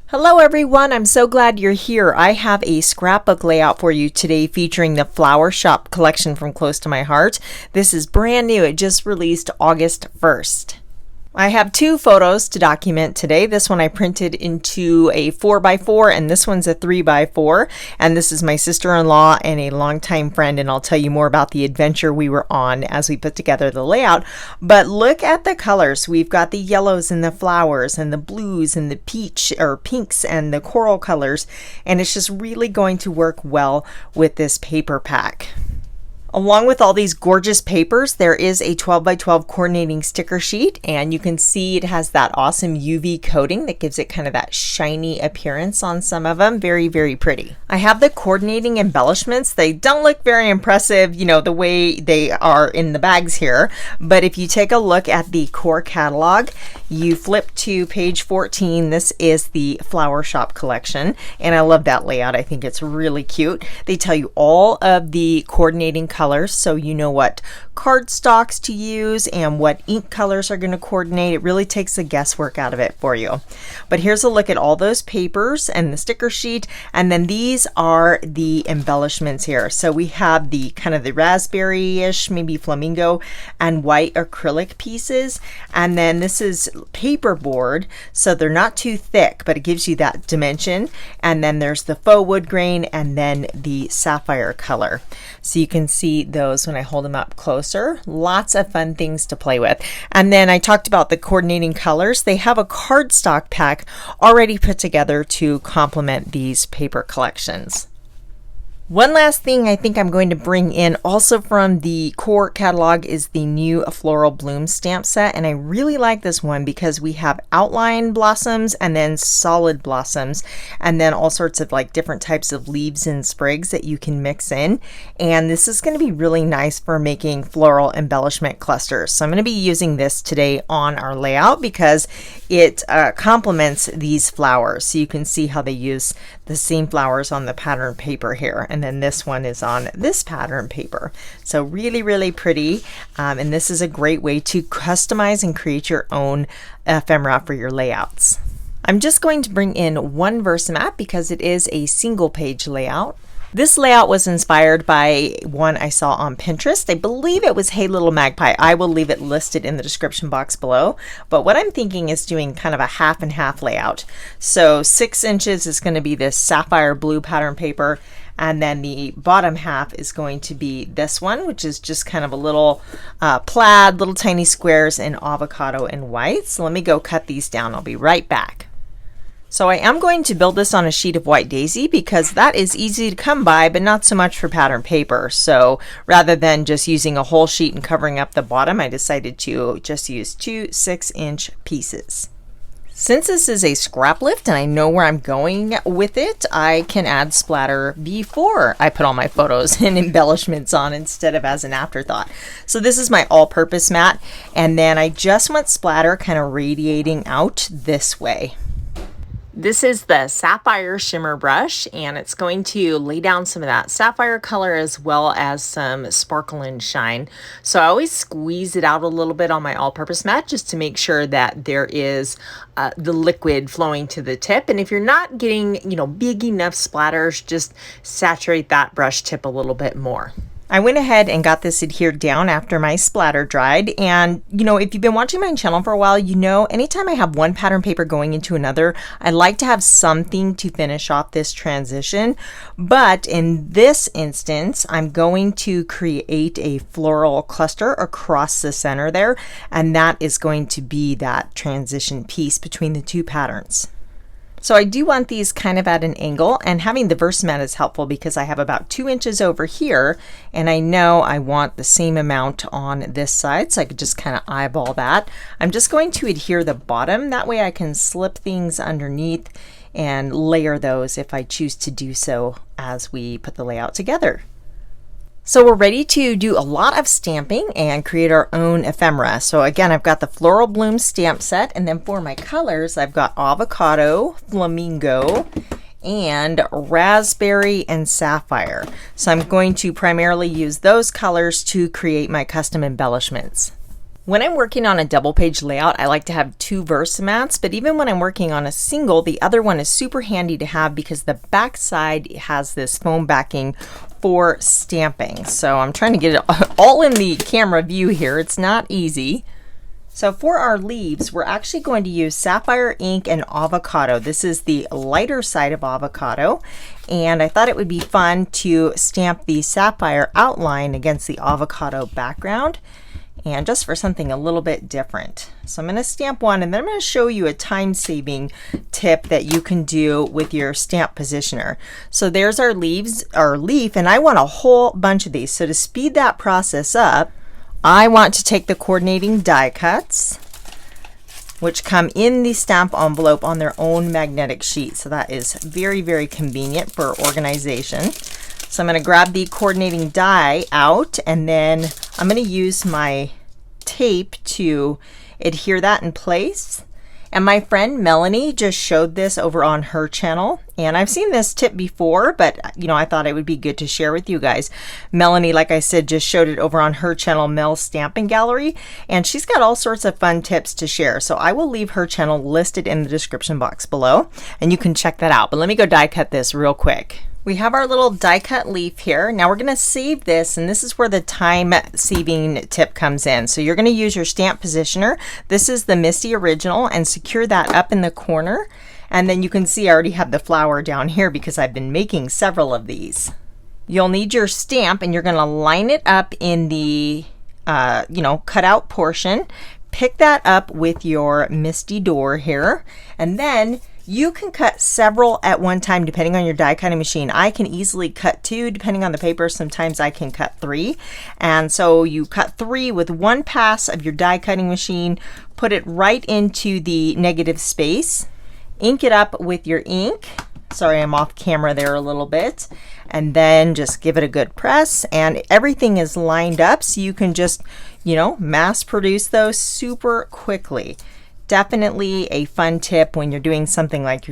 Hello everyone, I'm so glad you're here. I have a scrapbook layout for you today featuring the Flower Shoppe collection from Close to My Heart. This is brand new, it just released August 1st. I have two photos to document today. This one I printed into a 4x4 and this one's a 3x4. And this is my sister-in-law and a longtime friend, and I'll tell you more about the adventure we were on as we put together the layout. But look at the colors. We've got the yellows and the flowers and the blues and the peach or pinks and the coral colors, and it's just really going to work well with this paper pack. Along with all these gorgeous papers, there is a 12x12 coordinating sticker sheet, and you can see it has that awesome UV coating that gives it kind of that shiny appearance on some of them. Very, very pretty. I have the coordinating embellishments. They don't look very impressive, you know, the way they are in the bags here, but if you take a look at the core catalog, you flip to page 14. This is the Flower Shoppe collection, and I love that layout. I think it's really cute. They tell you all of the coordinating colors, so you know what cardstocks to use and what ink colors are going to coordinate. It really takes the guesswork out of it for you. But here's a look at all those papers and the sticker sheet, and then these are the embellishments here. So we have the kind of the raspberry-ish, maybe flamingo and white acrylic pieces, and then this is paperboard, so they're not too thick, but it gives you that dimension. And then there's the faux wood grain and then the sapphire color. So you can see those when I hold them up closer. Lots of fun things to play with. And then I talked about the coordinating colors. They have a cardstock pack already put together to complement these paper collections. One last thing I think I'm going to bring in also from the core catalog is the new Floral Bloom stamp set, and I really like this one because we have outline blossoms and then solid blossoms and then all sorts of like different types of leaves and sprigs that you can mix in, and this is going to be really nice for making floral embellishment clusters. So I'm going to be using this today on our layout because it complements these flowers. So you can see how they use the same flowers on the pattern paper here, and then this one is on this pattern paper. So really, really pretty, and this is a great way to customize and create your own ephemera for your layouts. I'm just going to bring in one VersaMat because it is a single page layout. This layout was inspired by one I saw on Pinterest. I believe it was Hey Little Magpie. I will leave it listed in the description box below. But what I'm thinking is doing kind of a half and half layout. So 6 inches is going to be this sapphire blue pattern paper, and then the bottom half is going to be this one, which is just kind of a little plaid, little tiny squares in avocado and white. So let me go cut these down. I'll be right back. So I am going to build this on a sheet of white daisy because that is easy to come by, but not so much for pattern paper. So rather than just using a whole sheet and covering up the bottom, I decided to just use 2 6-inch pieces. Since this is a scrap lift and I know where I'm going with it, I can add splatter before I put all my photos and embellishments on instead of as an afterthought. So this is my all-purpose mat, and then I just want splatter kind of radiating out this way. This is the Sapphire Shimmer brush, and it's going to lay down some of that sapphire color as well as some sparkle and shine. So I always squeeze it out a little bit on my all-purpose mat just to make sure that there is the liquid flowing to the tip. And if you're not getting, you know, big enough splatters, just saturate that brush tip a little bit more. I went ahead and got this adhered down after my splatter dried, and you know, if you've been watching my channel for a while, you know anytime I have one pattern paper going into another, I like to have something to finish off this transition. But in this instance, I'm going to create a floral cluster across the center there, and that is going to be that transition piece between the two patterns. So I do want these kind of at an angle, and having the VersaMat is helpful because I have about 2 inches over here, and I know I want the same amount on this side, so I could just kind of eyeball that. I'm just going to adhere the bottom, that way I can slip things underneath and layer those if I choose to do so as we put the layout together. So we're ready to do a lot of stamping and create our own ephemera. So again, I've got the Floral Bloom stamp set, and then for my colors, I've got avocado, flamingo, and raspberry and sapphire. So I'm going to primarily use those colors to create my custom embellishments. When I'm working on a double page layout, I like to have two VersaMats, but even when I'm working on a single, the other one is super handy to have because the back side has this foam backing for stamping. So I'm trying to get it all in the camera view here. It's not easy. So for our leaves, we're actually going to use Sapphire ink and avocado. This is the lighter side of avocado, and I thought it would be fun to stamp the sapphire outline against the avocado background, and just for something a little bit different. So I'm going to stamp one, and then I'm going to show you a time-saving tip that you can do with your stamp positioner. So there's our leaves, our leaf, and I want a whole bunch of these. So to speed that process up, I want to take the coordinating die cuts, which come in the stamp envelope on their own magnetic sheet. So that is very, very convenient for organization. So I'm going to grab the coordinating die out, and then I'm going to use my tape to adhere that in place. And my friend Melanie just showed this over on her channel, and I've seen this tip before, but I thought it would be good to share with you guys. Melanie, like I said, just showed it over on her channel, Mel's Stamping Gallery, and she's got all sorts of fun tips to share. So I will leave her channel listed in the description box below, and you can check that out. But let me go die cut this real quick. We have our little die cut leaf here. Now we're going to save this, and this is where the time saving tip comes in. So you're going to use your stamp positioner. This is the Misty Original, and secure that up in the corner. And then you can see I already have the flower down here because I've been making several of these. You'll need your stamp, and you're going to line it up in the cut out portion. Pick that up with your Misty door here, and then you can cut several at one time depending on your die cutting machine. I can easily cut 2 depending on the paper. Sometimes I can cut 3. And so you cut 3 with one pass of your die cutting machine, put it right into the negative space, ink it up with your ink. Sorry, I'm off camera there a little bit. And then just give it a good press, and everything is lined up so you can just, mass produce those super quickly. Definitely a fun tip when you're doing something like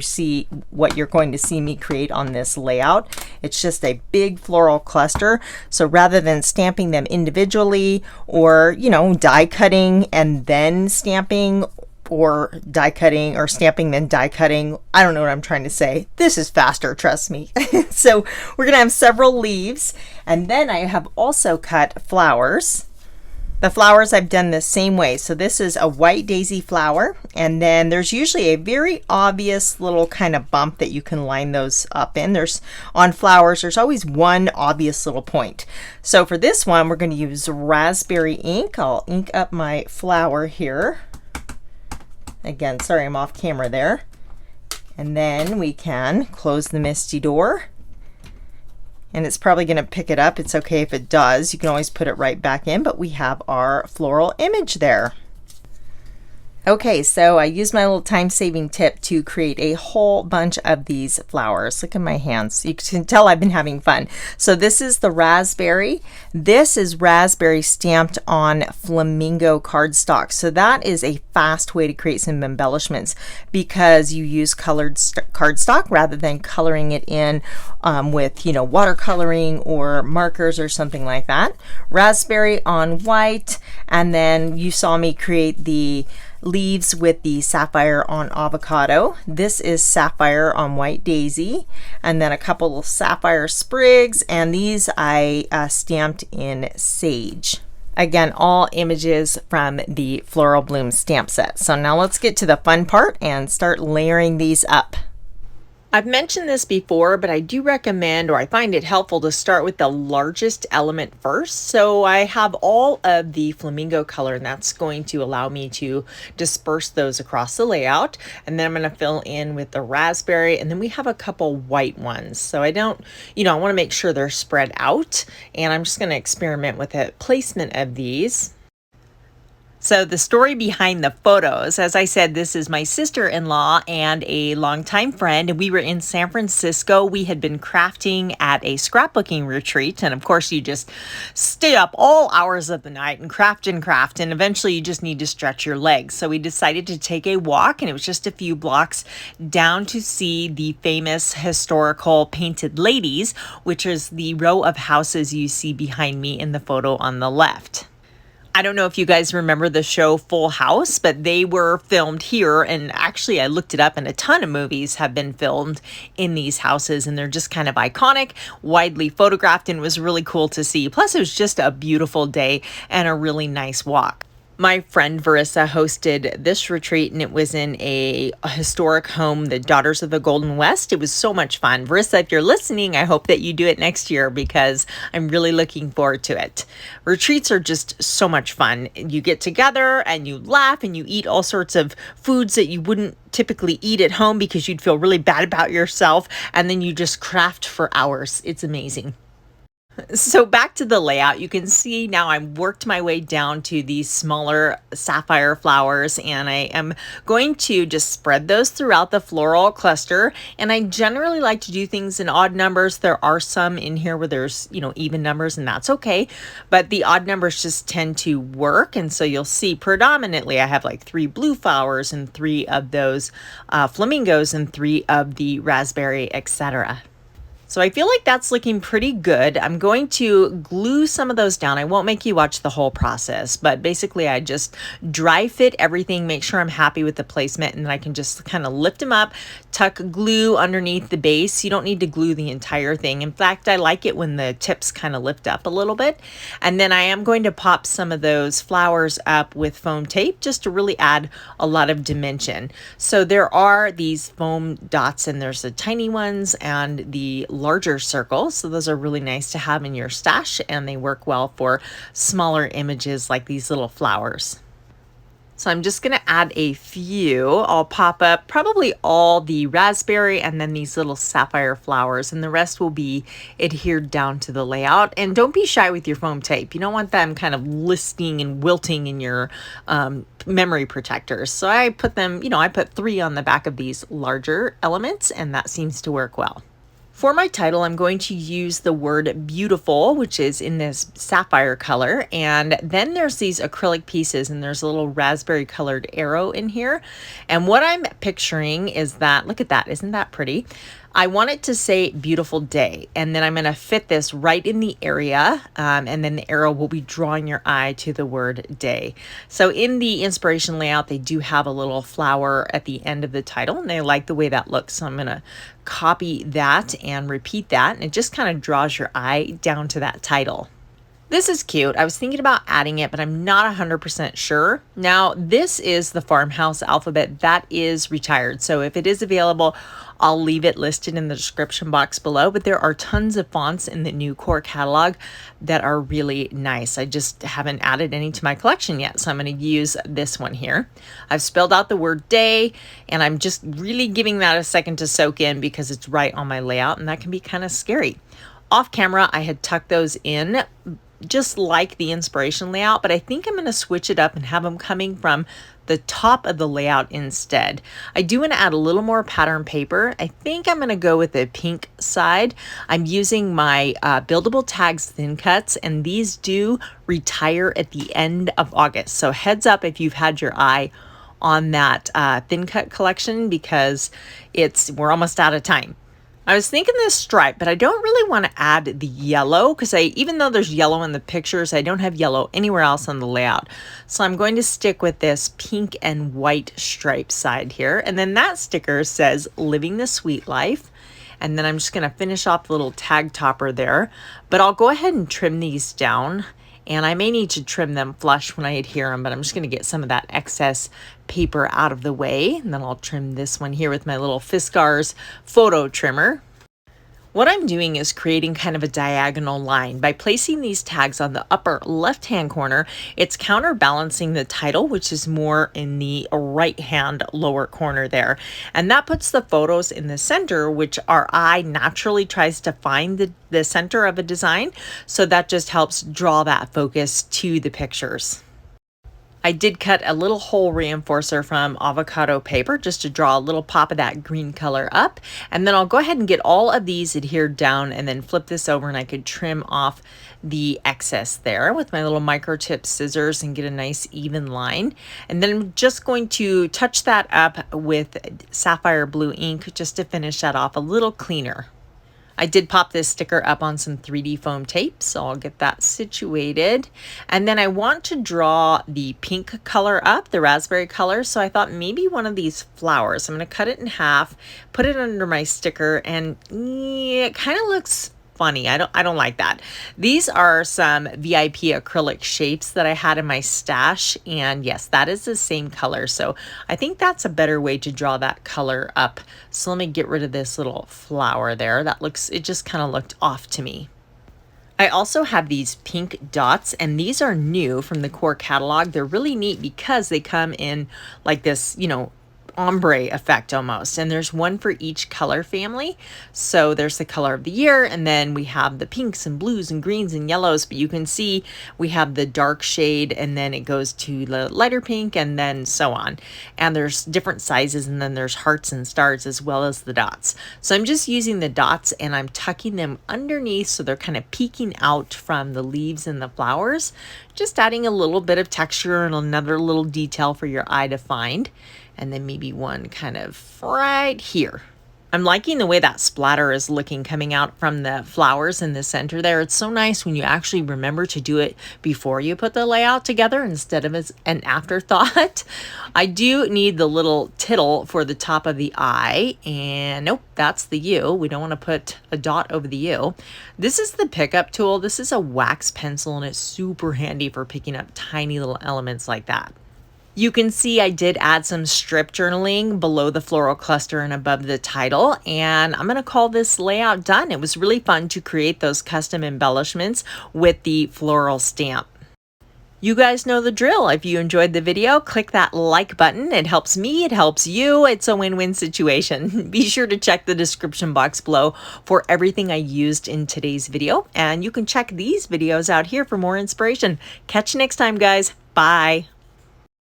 what you're going to see me create on this layout. It's just a big floral cluster. So rather than stamping them individually, or die cutting and then stamping, or die cutting or stamping then die cutting, I don't know what I'm trying to say. This is faster, trust me. So we're gonna have several leaves, and then I have also cut flowers. The flowers I've done the same way. So this is a white daisy flower, and then there's usually a very obvious little kind of bump that you can line those up in. On flowers, there's always one obvious little point. So for this one, we're going to use raspberry ink. I'll ink up my flower here. Again, sorry, I'm off camera there. And then we can close the Misty door. And it's probably going to pick it up. It's okay if it does. You can always put it right back in, but we have our floral image there. Okay, so I used my little time-saving tip to create a whole bunch of these flowers. Look at my hands. You can tell I've been having fun. So this is the raspberry. This is raspberry stamped on flamingo cardstock. So that is a fast way to create some embellishments because you use colored cardstock rather than coloring it in with watercoloring or markers or something like that. Raspberry on white, and then you saw me create the leaves with the sapphire on avocado. This is sapphire on white daisy, and then a couple of sapphire sprigs, and these I stamped in sage. Again, all images from the Floral Bloom stamp set. So now let's get to the fun part and start layering these up. I've mentioned this before, but I do recommend, or I find it helpful, to start with the largest element first. So I have all of the flamingo color, and that's going to allow me to disperse those across the layout. And then I'm going to fill in with the raspberry, and then we have a couple white ones. So I don't, I want to make sure they're spread out, and I'm just going to experiment with the placement of these. So the story behind the photos, as I said, this is my sister-in-law and a longtime friend, and we were in San Francisco. We had been crafting at a scrapbooking retreat, and of course you just stay up all hours of the night and craft, and eventually you just need to stretch your legs. So we decided to take a walk, and it was just a few blocks down to see the famous historical Painted Ladies, which is the row of houses you see behind me in the photo on the left. I don't know if you guys remember the show Full House, but they were filmed here. And actually, I looked it up, and a ton of movies have been filmed in these houses, and they're just kind of iconic, widely photographed, and it was really cool to see. Plus, it was just a beautiful day and a really nice walk. My friend Verissa hosted this retreat, and it was in a historic home, the Daughters of the Golden West. It was so much fun. Verissa, if you're listening, I hope that you do it next year because I'm really looking forward to it. Retreats are just so much fun. You get together and you laugh and you eat all sorts of foods that you wouldn't typically eat at home because you'd feel really bad about yourself, and then you just craft for hours. It's amazing. So back to the layout, you can see now I've worked my way down to these smaller sapphire flowers, and I am going to just spread those throughout the floral cluster. And I generally like to do things in odd numbers. There are some in here where there's, even numbers, and that's okay. But the odd numbers just tend to work. And so you'll see predominantly I have like 3 blue flowers and 3 of those flamingos and 3 of the raspberry, etc. So I feel like that's looking pretty good. I'm going to glue some of those down. I won't make you watch the whole process, but basically I just dry fit everything, make sure I'm happy with the placement, and then I can just kind of lift them up, tuck glue underneath the base. You don't need to glue the entire thing. In fact, I like it when the tips kind of lift up a little bit. And then I am going to pop some of those flowers up with foam tape just to really add a lot of dimension. So there are these foam dots, and there's the tiny ones and the larger circles. So those are really nice to have in your stash, and they work well for smaller images like these little flowers. So I'm just going to add a few. I'll pop up probably all the raspberry and then these little sapphire flowers, and the rest will be adhered down to the layout. And don't be shy with your foam tape. You don't want them kind of listing and wilting in your memory protectors. So I put them, I put 3 on the back of these larger elements, and that seems to work well. For my title, I'm going to use the word beautiful, which is in this sapphire color. And then there's these acrylic pieces, and there's a little raspberry colored arrow in here. And what I'm picturing is that, look at that, isn't that pretty? I want it to say beautiful day, and then I'm going to fit this right in the area, and then the arrow will be drawing your eye to the word day. So in the inspiration layout, they do have a little flower at the end of the title, and I like the way that looks. So I'm going to copy that and repeat that, and it just kind of draws your eye down to that title. This is cute. I was thinking about adding it, but I'm not 100% sure. Now, this is the farmhouse alphabet that is retired. So if it is available, I'll leave it listed in the description box below, but there are tons of fonts in the new core catalog that are really nice. I just haven't added any to my collection yet, so I'm going to use this one here. I've spelled out the word day, and I'm just really giving that a second to soak in because it's right on my layout, and that can be kind of scary. Off camera, I had tucked those in just like the inspiration layout, but I think I'm going to switch it up and have them coming from the top of the layout instead. I do want to add a little more pattern paper. I think I'm going to go with the pink side. I'm using my Buildable Tags thin cuts, and these do retire at the end of August. So heads up if you've had your eye on that thin cut collection, because we're almost out of time. I was thinking this stripe, but I don't really want to add the yellow because even though there's yellow in the pictures, I don't have yellow anywhere else on the layout. So I'm going to stick with this pink and white stripe side here. And then that sticker says living the sweet life. And then I'm just going to finish off the little tag topper there, but I'll go ahead and trim these down. And I may need to trim them flush when I adhere them, but I'm just going to get some of that excess paper out of the way. And then I'll trim this one here with my little Fiskars photo trimmer. What I'm doing is creating kind of a diagonal line. By placing these tags on the upper left-hand corner, it's counterbalancing the title, which is more in the right-hand lower corner there. And that puts the photos in the center, which our eye naturally tries to find the center of a design. So that just helps draw that focus to the pictures. I did cut a little hole reinforcer from avocado paper just to draw a little pop of that green color up. And then I'll go ahead and get all of these adhered down and then flip this over, and I could trim off the excess there with my little micro tip scissors and get a nice even line. And then I'm just going to touch that up with sapphire blue ink just to finish that off a little cleaner. I did pop this sticker up on some 3D foam tape, so I'll get that situated. And then I want to draw the pink color up, the raspberry color, so I thought maybe one of these flowers. I'm going to cut it in half, put it under my sticker, and it kind of looks funny. I don't like that. These are some VIP acrylic shapes that I had in my stash, and yes, that is the same color. So I think that's a better way to draw that color up. So let me get rid of this little flower there. It just kind of looked off to me. I also have these pink dots, and these are new from the core catalog. They're really neat because they come in like this, ombre effect almost, and there's one for each color family. So there's the color of the year, and then we have the pinks and blues and greens and yellows, but you can see we have the dark shade, and then it goes to the lighter pink, and then so on. And there's different sizes, and then there's hearts and stars as well as the dots. So I'm just using the dots and I'm tucking them underneath so they're kind of peeking out from the leaves and the flowers, just adding a little bit of texture and another little detail for your eye to find. And then maybe one kind of right here. I'm liking the way that splatter is looking coming out from the flowers in the center there. It's so nice when you actually remember to do it before you put the layout together instead of as an afterthought. I do need the little tittle for the top of the eye, and nope, that's the U. We don't want to put a dot over the U. This is the pickup tool. This is a wax pencil, and it's super handy for picking up tiny little elements like that. You can see I did add some strip journaling below the floral cluster and above the title, and I'm going to call this layout done. It was really fun to create those custom embellishments with the floral stamp. You guys know the drill. If you enjoyed the video, click that like button. It helps me, it helps you. It's a win-win situation. Be sure to check the description box below for everything I used in today's video, and you can check these videos out here for more inspiration. Catch you next time, guys. Bye.